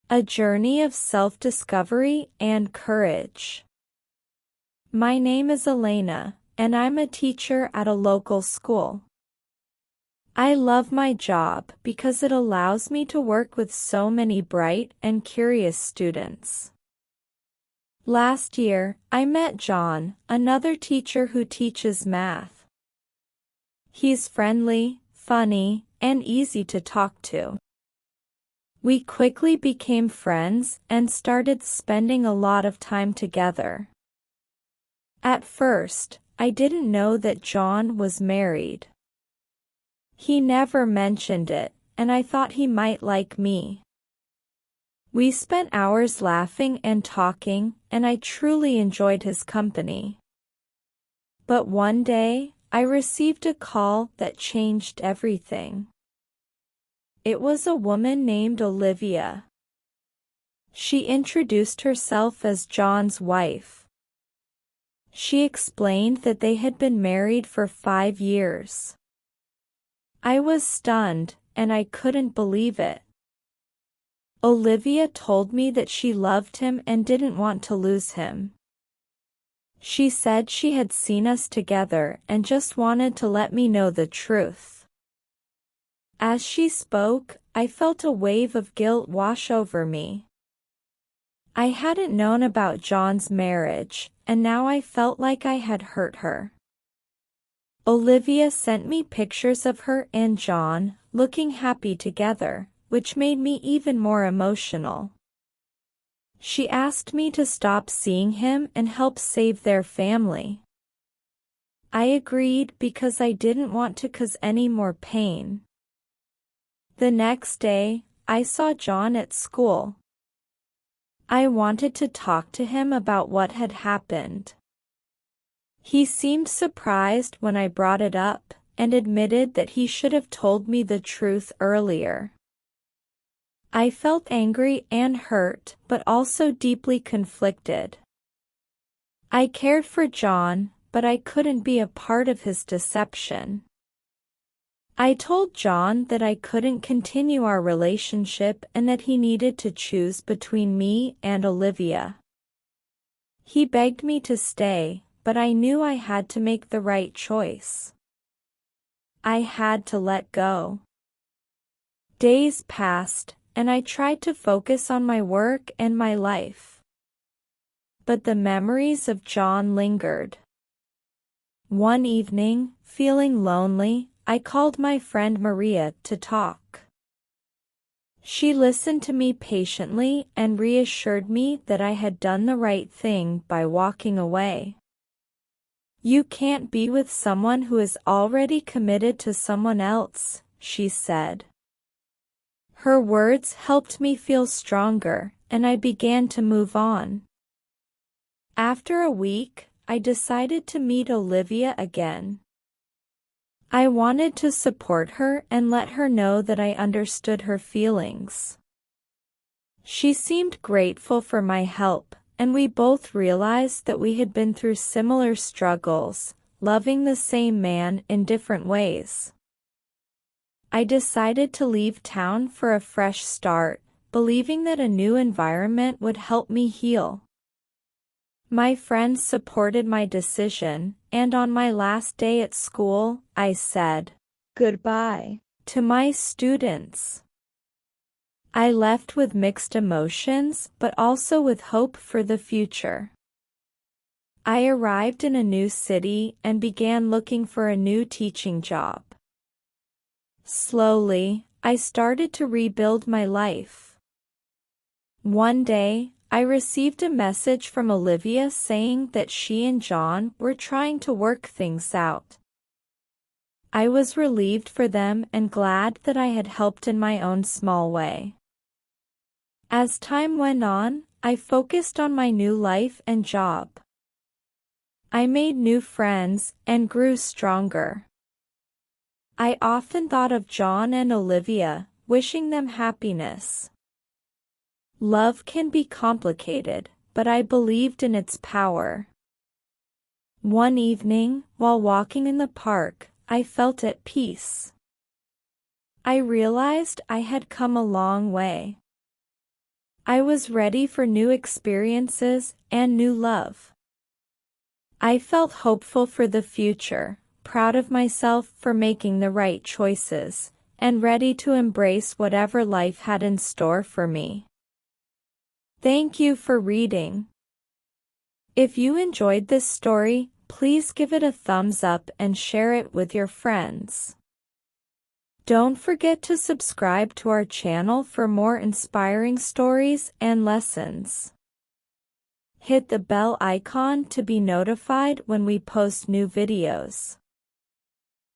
A journey of self-discovery and courage. My name is Elena, and I'm a teacher at a local school. I love my job because it allows me to work with so many bright and curious students. Last year, I met John, another teacher who teaches math. He's friendly, funny, and easy to talk to. We quickly became friends and started spending a lot of time together. At first, I didn't know that John was married. He never mentioned it, and I thought he might like me. We spent hours laughing and talking, and I truly enjoyed his company. But one day, I received a call that changed everything. It was a woman named Olivia. She introduced herself as John's wife. She explained that they had been married for 5 years. I was stunned, and I couldn't believe it. Olivia told me that she loved him and didn't want to lose him. She said she had seen us together and just wanted to let me know the truth. As she spoke, I felt a wave of guilt wash over me. I hadn't known about John's marriage, and now I felt like I had hurt her. Olivia sent me pictures of her and John, looking happy together, which made me even more emotional. She asked me to stop seeing him and help save their family. I agreed because I didn't want to cause any more pain. The next day, I saw John at school. I wanted to talk to him about what had happened. He seemed surprised when I brought it up, and admitted that he should have told me the truth earlier. I felt angry and hurt, but also deeply conflicted. I cared for John, but I couldn't be a part of his deception. I told John that I couldn't continue our relationship and that he needed to choose between me and Olivia. He begged me to stay, but I knew I had to make the right choice. I had to let go. Days passed, and I tried to focus on my work and my life. But the memories of John lingered. One evening, feeling lonely, I called my friend Maria to talk. She listened to me patiently and reassured me that I had done the right thing by walking away. "You can't be with someone who is already committed to someone else," she said. Her words helped me feel stronger, and I began to move on. After a week, I decided to meet Olivia again. I wanted to support her and let her know that I understood her feelings. She seemed grateful for my help, and we both realized that we had been through similar struggles, loving the same man in different ways. I decided to leave town for a fresh start, believing that a new environment would help me heal. My friends supported my decision, and on my last day at school, I said goodbye to my students. I left with mixed emotions, but also with hope for the future. I arrived in a new city and began looking for a new teaching job. Slowly, I started to rebuild my life. One day, I received a message from Olivia saying that she and John were trying to work things out. I was relieved for them and glad that I had helped in my own small way. As time went on, I focused on my new life and job. I made new friends and grew stronger. I often thought of John and Olivia, wishing them happiness. Love can be complicated, but I believed in its power. One evening, while walking in the park, I felt at peace. I realized I had come a long way. I was ready for new experiences and new love. I felt hopeful for the future, proud of myself for making the right choices, and ready to embrace whatever life had in store for me. Thank you for reading. If you enjoyed this story, please give it a thumbs up and share it with your friends. Don't forget to subscribe to our channel for more inspiring stories and lessons. Hit the bell icon to be notified when we post new videos.